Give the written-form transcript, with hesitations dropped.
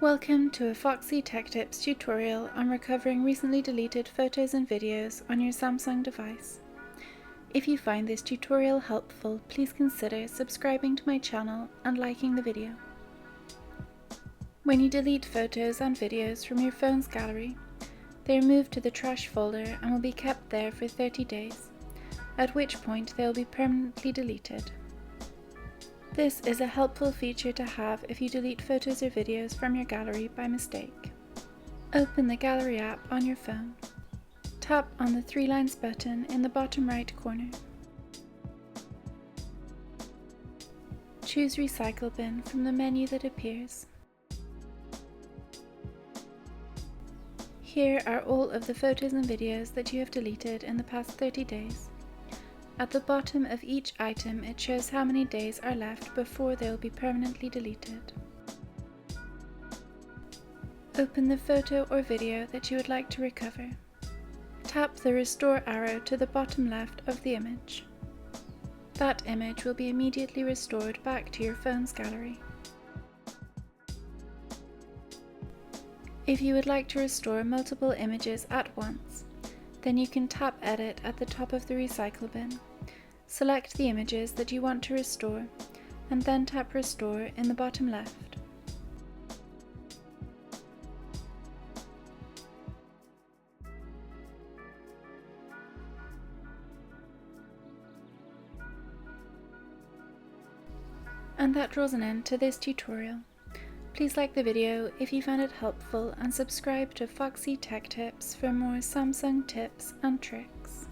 Welcome to a Foxy Tech Tips tutorial on recovering recently deleted photos and videos on your Samsung device. If you find this tutorial helpful, please consider subscribing to my channel and liking the video. When you delete photos and videos from your phone's gallery, they are moved to the trash folder and will be kept there for 30 days, at which point they will be permanently deleted. This is a helpful feature to have if you delete photos or videos from your gallery by mistake. Open the Gallery app on your phone. Tap on the three lines button in the bottom right corner. Choose Recycle Bin from the menu that appears. Here are all of the photos and videos that you have deleted in the past 30 days. At the bottom of each item, it shows how many days are left before they will be permanently deleted. Open the photo or video that you would like to recover. Tap the restore arrow to the bottom left of the image. That image will be immediately restored back to your phone's gallery. If you would like to restore multiple images at once, then you can tap Edit at the top of the recycle bin. Select the images that you want to restore, and then tap Restore in the bottom left. And that draws an end to this tutorial. Please like the video if you found it helpful and subscribe to Foxy Tech Tips for more Samsung tips and tricks.